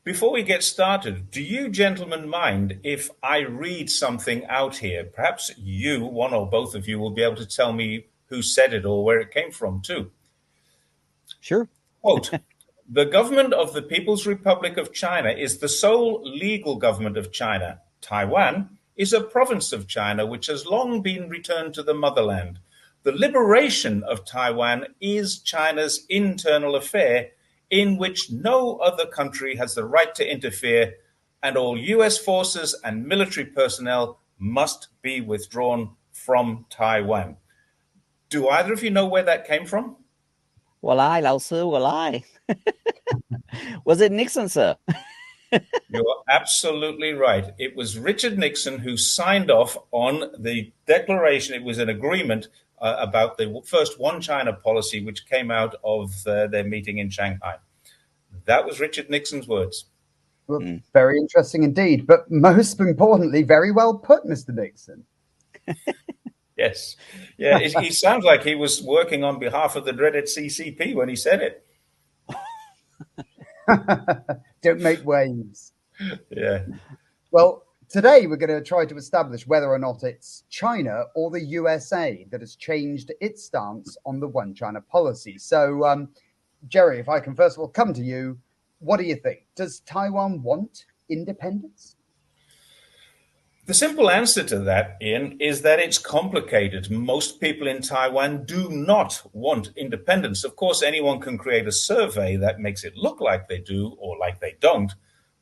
Before we get started, do you gentlemen mind if I read something out here? Perhaps you, one or both of you, will be able to tell me who said it or where it came from, too. Sure. Quote, "The government of the People's Republic of China is the sole legal government of China. Taiwan is a province of China which has long been returned to the motherland. The liberation of Taiwan is China's internal affair in which no other country has the right to interfere, and all US forces and military personnel must be withdrawn from Taiwan." Do either of you know where that came from? 我来，老师，我来。Was it Nixon, sir? You're absolutely right. It was Richard Nixon who signed off on the declaration. It was an agreement about the first one China policy, which came out of their meeting in Shanghai. That was Richard Nixon's words. Well, very interesting indeed. But most importantly, very well put, Mr. Nixon. Yes. Yeah, he sounds like he was working on behalf of the dreaded CCP when he said it. Don't make waves. Yeah. Well, today we're going to try to establish whether or not it's China or the USA that has changed its stance on the one China policy. So, Jerry, if I can first of all come to you, what do you think? Does Taiwan want independence? The simple answer to that, Ian, is that it's complicated. Most people in Taiwan do not want independence. Of course, anyone can create a survey that makes it look like they do or like they don't.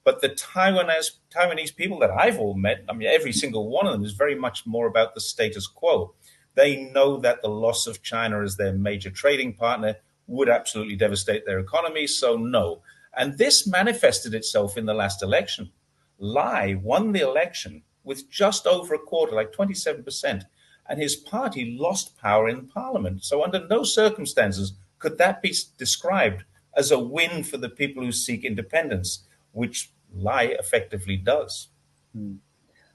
But the Taiwanese people that I've all met, I mean, every single one of them is very much more about the status quo. They know that the loss of China as their major trading partner would absolutely devastate their economy, so no. And this manifested itself in the last election. Lai won the election with just over a quarter, like 27%, and his party lost power in parliament. So under no circumstances could that be described as a win for the people who seek independence, which Lai effectively does.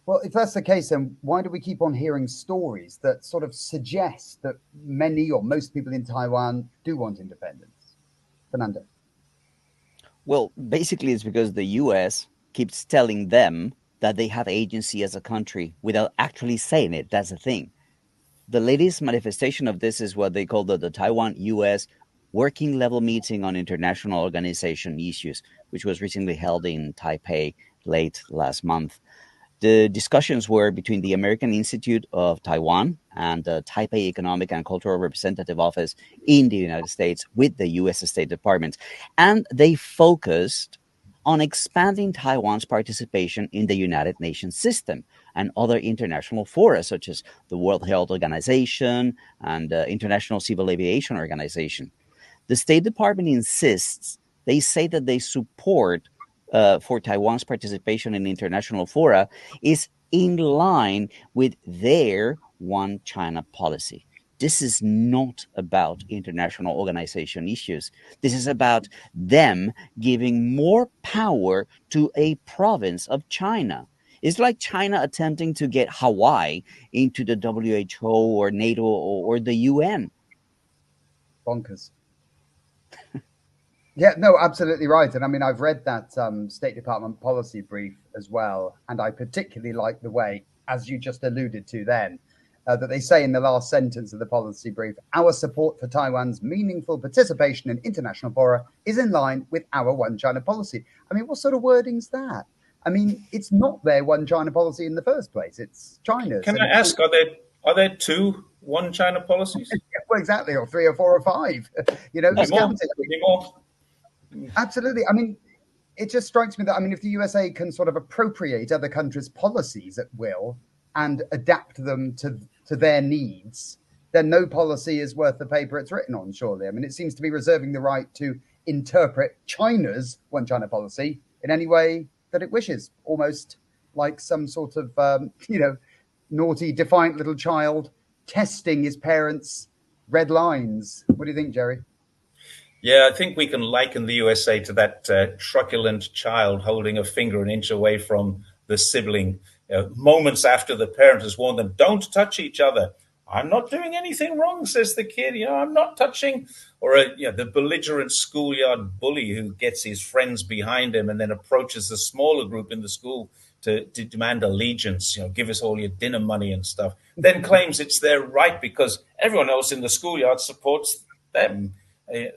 Well, if that's the case, then why do we keep on hearing stories that sort of suggest that many or most people in Taiwan do want independence? Fernando. Well, basically it's because the US keeps telling them that they have agency as a country without actually saying it. That's the thing. The latest manifestation of this is what they call the Taiwan-US Working Level Meeting on International Organization Issues, which was recently held in Taipei late last month. The discussions were between the American Institute of Taiwan and the Taipei Economic and Cultural Representative Office in the United States with the U.S. State Department. And they focused on expanding Taiwan's participation in the United Nations system and other international fora, such as the World Health Organization and the International Civil Aviation Organization. The State Department insists, they say that they support for Taiwan's participation in international fora is in line with their one China policy. This is not about international organization issues. This is about them giving more power to a province of China. It's like China attempting to get Hawaii into the WHO or NATO or the UN. Bonkers. Yeah, no, absolutely right. And I mean, I've read that State Department policy brief as well. And I particularly like the way, as you just alluded to then, that they say in the last sentence of the policy brief, our support for Taiwan's meaningful participation in international fora is in line with our one China policy. I mean, what sort of wording's that? I mean, it's not their one China policy in the first place. It's China's. Can I ask, are there two one China policies? Well, exactly, or three or four or five. You know, more. Absolutely. I mean, it just strikes me that, I mean, if the USA can sort of appropriate other countries' policies at will and adapt them to their needs, then no policy is worth the paper it's written on, surely. I mean, it seems to be reserving the right to interpret China's one China policy in any way that it wishes, almost like some sort of, naughty, defiant little child testing his parents' red lines. What do you think, Jerry? Yeah, I think we can liken the USA to that truculent child holding a finger an inch away from the sibling. Moments after the parent has warned them, don't touch each other. I'm not doing anything wrong, says the kid. I'm not touching. Or the belligerent schoolyard bully who gets his friends behind him and then approaches the smaller group in the school to demand allegiance. Give us all your dinner money and stuff. Then claims it's their right because everyone else in the schoolyard supports them.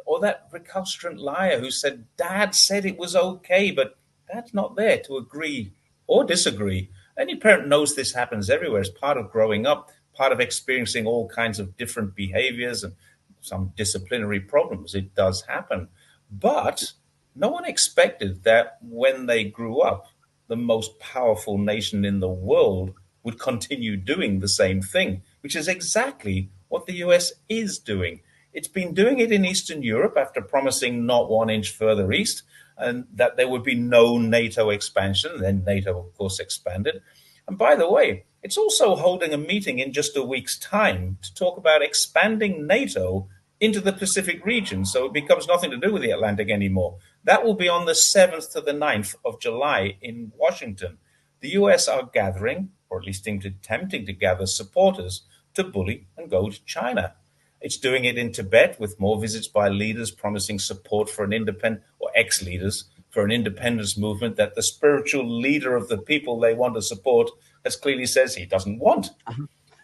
Or that recalcitrant liar who said Dad said it was okay, but Dad's not there to agree or disagree. Any parent knows this happens everywhere as part of growing up, part of experiencing all kinds of different behaviors and some disciplinary problems. It does happen. But no one expected that when they grew up, the most powerful nation in the world would continue doing the same thing, which is exactly what the US is doing. It's been doing it in Eastern Europe after promising not 1 inch further east and that there would be no NATO expansion. Then NATO, of course, expanded. And by the way, it's also holding a meeting in just a week's time to talk about expanding NATO into the Pacific region, so it becomes nothing to do with the Atlantic anymore. That will be on the 7th to the 9th of July in Washington. The US are gathering, or at least attempting to gather supporters to bully and go to China. It's doing it in Tibet with more visits by leaders promising support for an independent, or ex-leaders, for an independence movement that the spiritual leader of the people they want to support has clearly says he doesn't want.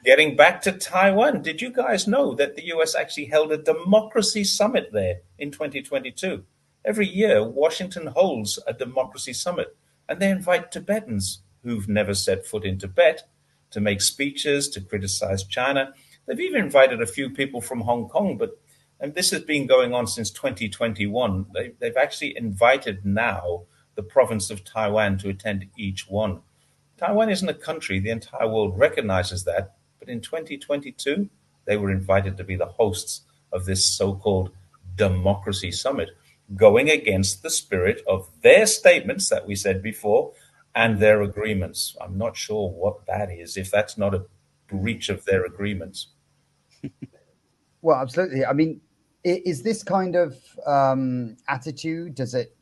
Getting back to Taiwan, did you guys know that the US actually held a democracy summit there in 2022? Every year, Washington holds a democracy summit, and they invite Tibetans who've never set foot in Tibet to make speeches, to criticize China. They've even invited a few people from Hong Kong, and this has been going on since 2021. They've actually invited now the province of Taiwan to attend each one. Taiwan isn't a country, the entire world recognizes that, but in 2022, they were invited to be the hosts of this so-called democracy summit, going against the spirit of their statements that we said before and their agreements. I'm not sure what that is, if that's not a breach of their agreements. Well, absolutely. I mean, is this kind of attitude, does it,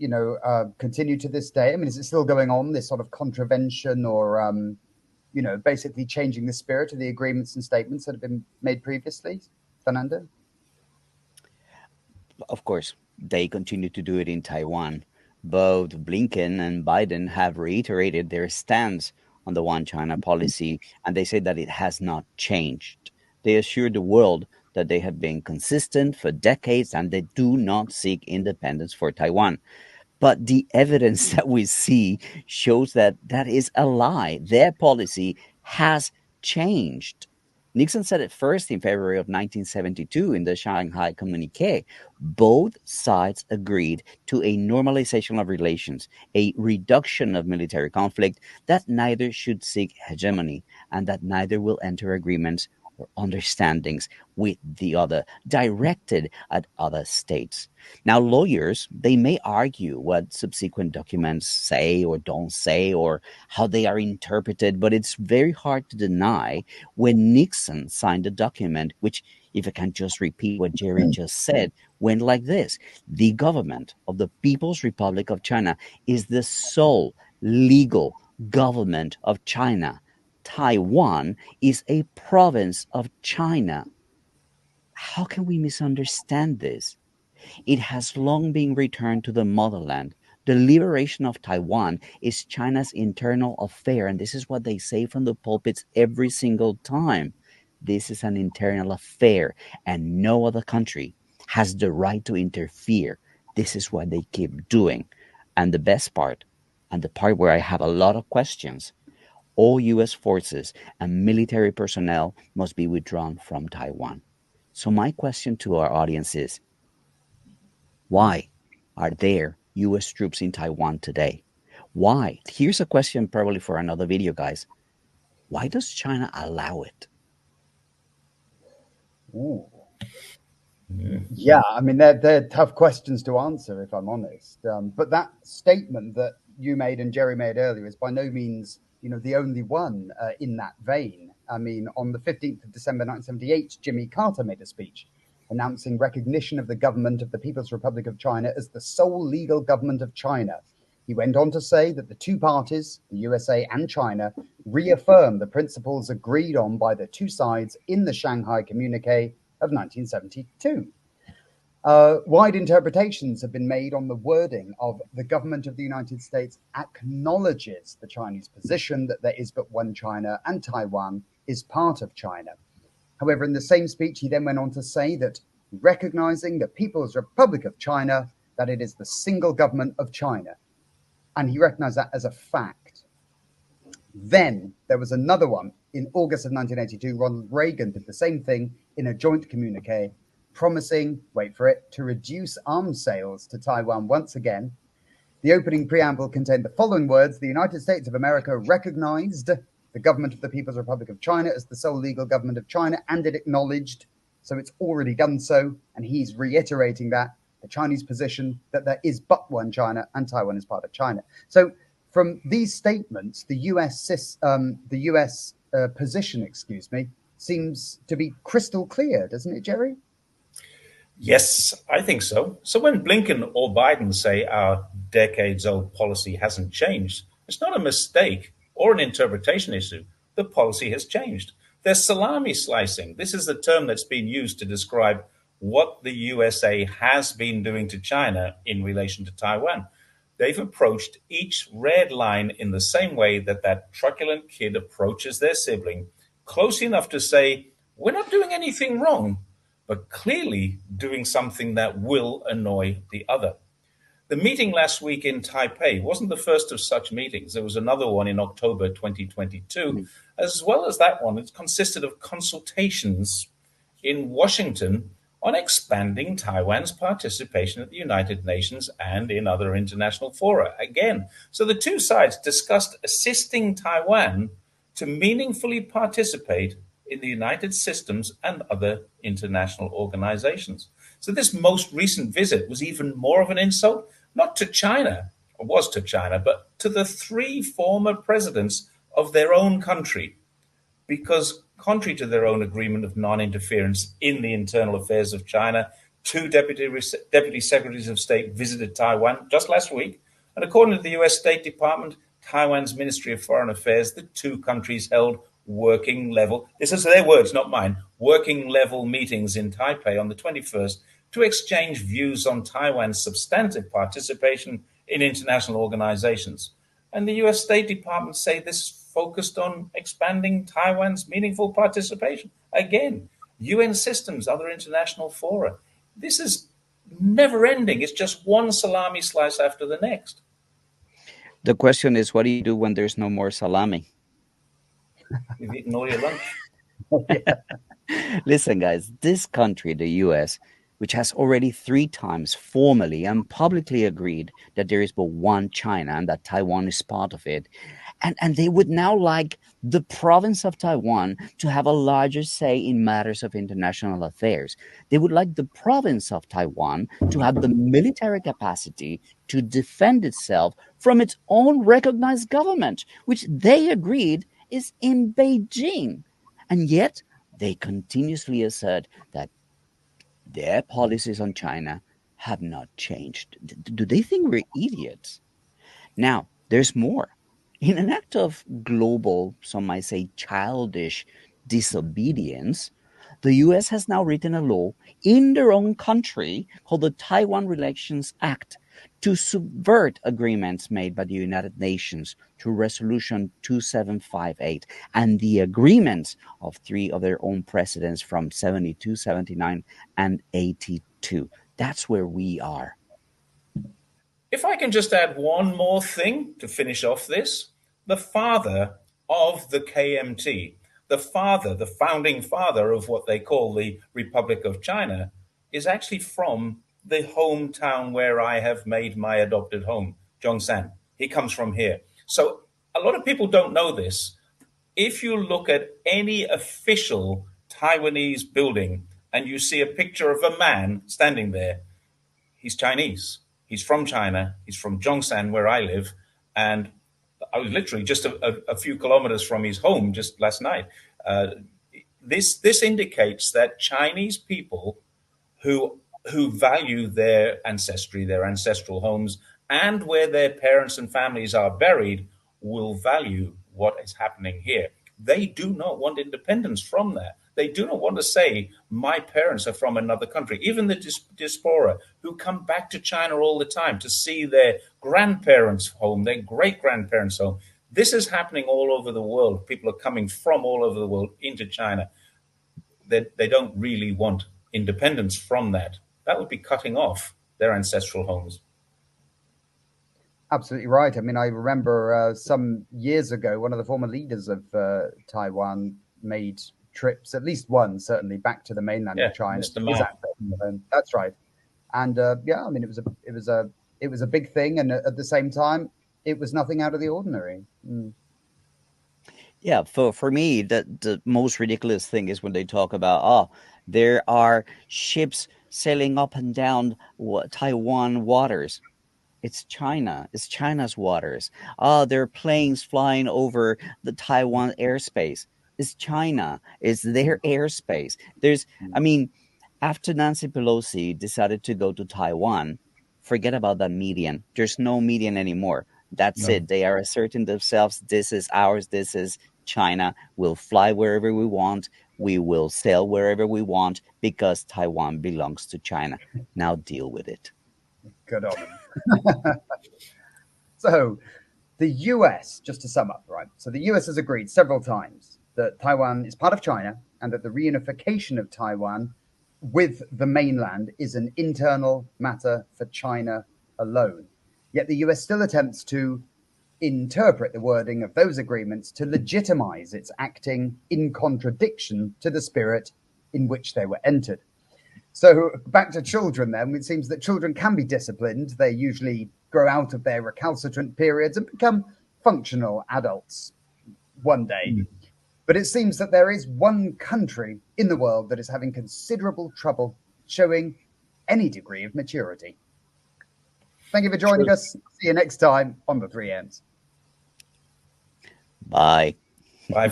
continue to this day? I mean, is it still going on, this sort of contravention or, basically changing the spirit of the agreements and statements that have been made previously? Fernando? Of course, they continue to do it in Taiwan. Both Blinken and Biden have reiterated their stance on the One China policy, and they say that it has not changed. They assured the world that they have been consistent for decades and they do not seek independence for Taiwan. But the evidence that we see shows that that is a lie. Their policy has changed. Nixon said it first in February of 1972 in the Shanghai Communique. Both sides agreed to a normalization of relations, a reduction of military conflict, that neither should seek hegemony, and that neither will enter agreements or understandings with the other, directed at other states. Now, lawyers, they may argue what subsequent documents say or don't say or how they are interpreted, but it's very hard to deny when Nixon signed a document, which, if I can just repeat what Jerry just said, went like this. The government of the People's Republic of China is the sole legal government of China. Taiwan is a province of China. How can we misunderstand this? It has long been returned to the motherland. The liberation of Taiwan is China's internal affair, and this is what they say from the pulpits every single time. This is an internal affair, and no other country has the right to interfere. This is what they keep doing. And the best part, and the part where I have a lot of questions, all U.S. forces and military personnel must be withdrawn from Taiwan. So my question to our audience is, why are there U.S. troops in Taiwan today? Why? Here's a question probably for another video, guys. Why does China allow it? Ooh. Yeah, I mean, they're tough questions to answer, if I'm honest. But that statement that you made and Jerry made earlier is by no means, the only one in that vein. I mean, on the 15th of December 1978, Jimmy Carter made a speech announcing recognition of the government of the People's Republic of China as the sole legal government of China. He went on to say that the two parties, the USA and China, reaffirm the principles agreed on by the two sides in the Shanghai Communique of 1972. Wide interpretations have been made on the wording of the government of the United States acknowledges the Chinese position that there is but one China and Taiwan is part of China. However, in the same speech, he then went on to say that recognizing the People's Republic of China, that it is the single government of China. And he recognized that as a fact. Then there was another one in August of 1982. Ronald Reagan did the same thing in a joint communique, promising, wait for it, to reduce arms sales to Taiwan once again. The opening preamble contained the following words: the United States of America recognized the government of the People's Republic of China as the sole legal government of China, and it acknowledged, so it's already done so, and he's reiterating that, the Chinese position that there is but one China and Taiwan is part of China. So from these statements, the US position, seems to be crystal clear, doesn't it, Jerry? Yes, I think so. So when Blinken or Biden say our decades-old policy hasn't changed, it's not a mistake or an interpretation issue. The policy has changed. There's salami slicing. This is the term that's been used to describe what the USA has been doing to China in relation to Taiwan. They've approached each red line in the same way that that truculent kid approaches their sibling, close enough to say, we're not doing anything wrong, but clearly doing something that will annoy the other. The meeting last week in Taipei wasn't the first of such meetings. There was another one in October 2022. As well as that one, it consisted of consultations in Washington on expanding Taiwan's participation at the United Nations and in other international fora. Again, so the two sides discussed assisting Taiwan to meaningfully participate in the United systems and other international organizations. So this most recent visit was even more of an insult, not to China, or was to China, but to the three former presidents of their own country, because contrary to their own agreement of non-interference in the internal affairs of China, two deputy secretaries of state visited Taiwan just last week. And according to the US State Department, Taiwan's Ministry of Foreign Affairs, the two countries held working level, this is their words, not mine, working level meetings in Taipei on the 21st to exchange views on Taiwan's substantive participation in international organizations. And the US State Department say this focused on expanding Taiwan's meaningful participation. Again, UN systems, other international fora. This is never ending. It's just one salami slice after the next. The question is, what do you do when there's no more salami? You've eaten all your lunch. Listen, guys, this country, the US, which has already 3 times formally and publicly agreed that there is but one China and that Taiwan is part of it. And they would now like the province of Taiwan to have a larger say in matters of international affairs. They would like the province of Taiwan to have the military capacity to defend itself from its own recognized government, which they agreed is in Beijing. And yet they continuously assert that their policies on China have not changed. Do they think we're idiots? Now, there's more. In an act of global, some might say childish disobedience, the US has now written a law in their own country called the Taiwan Relations Act to subvert agreements made by the United Nations through Resolution 2758 and the agreements of 3 of their own presidents from 72, 79, and 82. That's where we are. If I can just add one more thing to finish off this, the father of the KMT, the founding father of what they call the Republic of China, is actually from the hometown where I have made my adopted home, Zhongshan. He comes from here. So a lot of people don't know this. If you look at any official Taiwanese building and you see a picture of a man standing there, he's Chinese. He's from China. He's from Zhongshan, where I live. And I was literally just a few kilometers from his home just last night. This indicates that Chinese people who value their ancestry, their ancestral homes, and where their parents and families are buried will value what is happening here. They do not want independence from that. They do not want to say, my parents are from another country. Even the diaspora who come back to China all the time to see their grandparents' home, their great grandparents' home. This is happening all over the world. People are coming from all over the world into China. They don't really want independence from that. That would be cutting off their ancestral homes. Absolutely right. I mean, I remember some years ago, one of the former leaders of Taiwan made trips, at least one, certainly, back to the mainland Yeah, of China. Mr. Mao. That's right. And yeah, I mean, it was a big thing, and at the same time, it was nothing out of the ordinary. Mm. Yeah, for me, the most ridiculous thing is when they talk about, oh, there are ships sailing up and down Taiwan waters. It's China. It's China's waters. Oh, there are planes flying over the Taiwan airspace. It's China. It's their airspace. I mean, after Nancy Pelosi decided to go to Taiwan, forget about that median. There's no median anymore. That's No. it. They are asserting themselves. This is ours. This is China. We'll fly wherever we want. We will sail wherever we want because Taiwan belongs to China. Now deal with it. Good on them. So, the US, just to sum up, right? So, the US has agreed several times that Taiwan is part of China and that the reunification of Taiwan with the mainland is an internal matter for China alone. Yet the US still attempts to interpret the wording of those agreements to legitimize its acting in contradiction to the spirit in which they were entered. So back to children then, it seems that children can be disciplined. They usually grow out of their recalcitrant periods and become functional adults one day. Mm. But it seems that there is one country in the world that is having considerable trouble showing any degree of maturity. Thank you for joining us. See you next time on the 3 Ends. Bye. Bye.